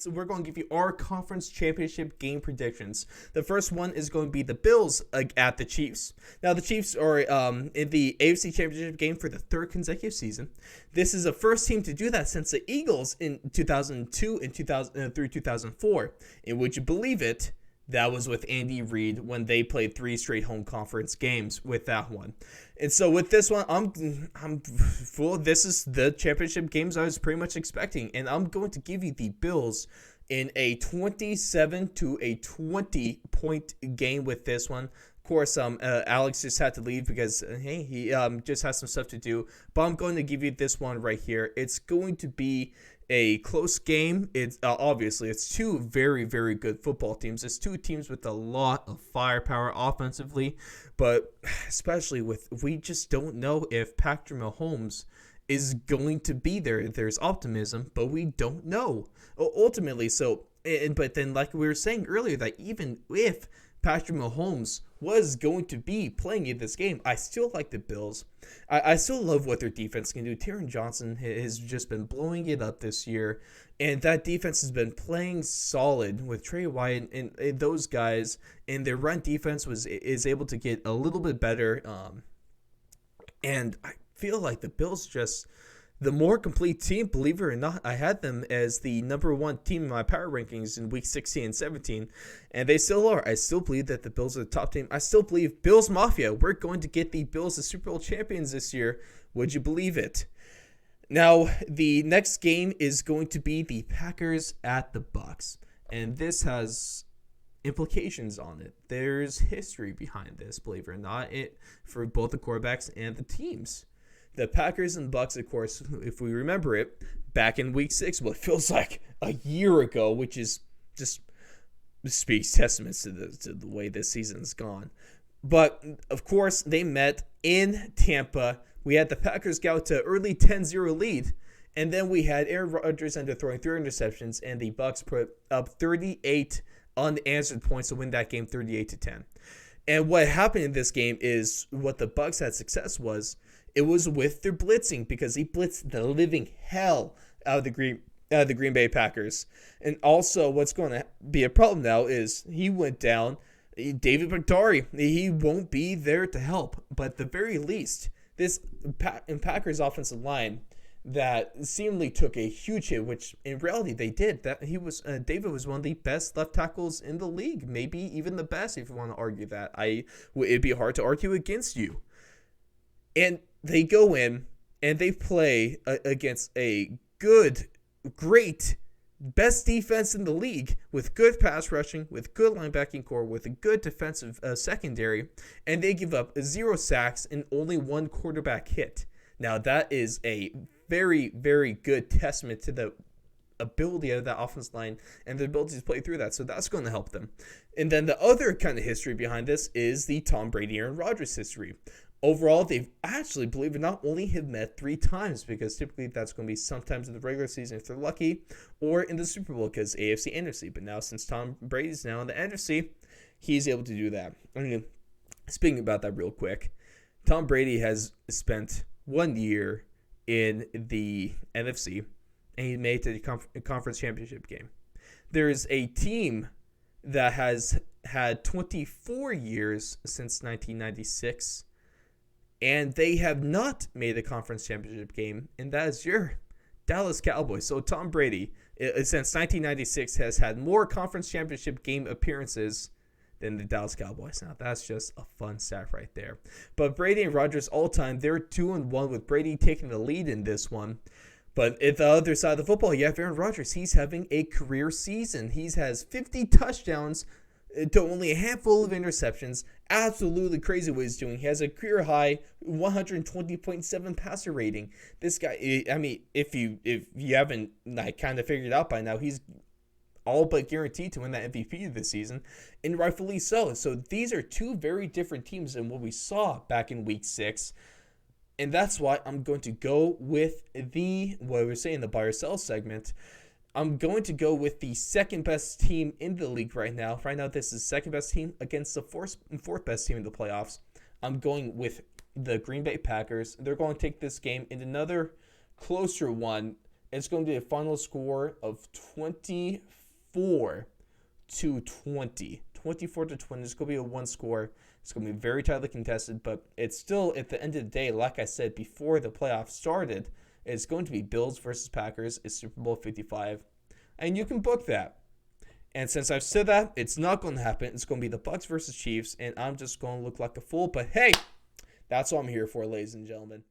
We're going to give you our conference championship game predictions. The first one is going to be the Bills at the Chiefs. Now, the Chiefs are in the AFC Championship game for the third consecutive season. This is the first team to do that since the Eagles in 2002 and 2000 through 2004. And would you believe it? That was with Andy Reid when they played 3 straight home conference games with that one. And so with this one, I'm full. This is the championship games I was pretty much expecting. And I'm going to give you the Bills in a 27 to a 20 point game with this one. Of course, Alex just had to leave because, hey, he just has some stuff to do. But I'm going to give you this one right here. It's going to be a close game. It's obviously it's 2 very, very good football teams. It's 2 teams with a lot of firepower offensively, but especially we just don't know if Patrick Mahomes is going to be there. There's optimism, but we don't know ultimately. But then, like we were saying earlier, that even if Patrick Mahomes was going to be playing in this game, I still like the Bills. I still love what their defense can do. Taron Johnson has just been blowing it up this year, and that defense has been playing solid with Trey Wyatt and those guys, and their run defense is able to get a little bit better. And I feel like the Bills just the more complete team. Believe it or not, I had them as the number 1 team in my power rankings in week 16 and 17, and they still are. I still believe that the Bills are the top team. I still believe Bills Mafia. We're going to get the Bills as Super Bowl champions this year. Would you believe it? Now, the next game is going to be the Packers at the Bucks, and this has implications on it. There's history behind this, believe it or not, for both the quarterbacks and the teams. The Packers and Bucks, of course, if we remember it, back in week 6, what feels like a year ago, which is just speaks testaments to the way this season's gone. But, of course, they met in Tampa. We had the Packers get out to early 10-0 lead, and then we had Aaron Rodgers end up throwing 3 interceptions, and the Bucks put up 38 unanswered points to win that game 38-10. And what happened in this game is what the Bucks had success was. It was with their blitzing, because he blitzed the living hell out of the Green Bay Packers. And also, what's going to be a problem now is he went down. David Bakhtiari, he won't be there to help. But at the very least, this Packers offensive line that seemingly took a huge hit, which in reality they did. That David was one of the best left tackles in the league, maybe even the best if you want to argue that. It'd be hard to argue against you. And they go in and they play against a great, best defense in the league with good pass rushing, with good linebacking core, with a good defensive secondary, and they give up 0 sacks and only 1 quarterback hit. Now, that is a very, very good testament to the ability of that offense line and their ability to play through that. So that's going to help them. And then the other kind of history behind this is the Tom Brady Aaron Rodgers history. Overall, they've actually, believe it or not, only have met 3 times, because typically that's going to be sometimes in the regular season if they're lucky, or in the Super Bowl because AFC, NFC. But now, since Tom Brady's now in the NFC, he's able to do that. I mean, speaking about that real quick, Tom Brady has spent 1 year in the NFC, and he made it to the conference championship game. There is a team that has had 24 years since 1996, and they have not made a conference championship game, and that is your Dallas Cowboys. So Tom Brady, since 1996, has had more conference championship game appearances than the Dallas Cowboys. Now, that's just a fun stat right there. But Brady and Rodgers all time, they're 2-1 with Brady taking the lead in this one. But at the other side of the football, you have Aaron Rodgers. He's having a career season. He has 50 touchdowns to only a handful of interceptions. Absolutely crazy what he's doing. He has a career high 120.7 passer rating. This guy, I mean, if you haven't kind of figured it out by now, he's all but guaranteed to win that MVP this season, and rightfully so. So these are 2 very different teams than what we saw back in week 6. And that's why I'm going to go with what we were saying, the buy or sell segment. I'm going to go with the second best team in the league right now. Right now, this is second best team against the fourth best team in the playoffs. I'm going with the Green Bay Packers. They're going to take this game in another closer one It's going to be a final score of 24-20. 24-20. It's going to be a one score. It's going to be very tightly contested, but it's still, at the end of the day, like I said before the playoffs started, it's going to be Bills versus Packers. It's Super Bowl 55. And you can book that. And since I've said that, it's not going to happen. It's going to be the Bucs versus Chiefs, and I'm just going to look like a fool. But hey, that's what I'm here for, ladies and gentlemen.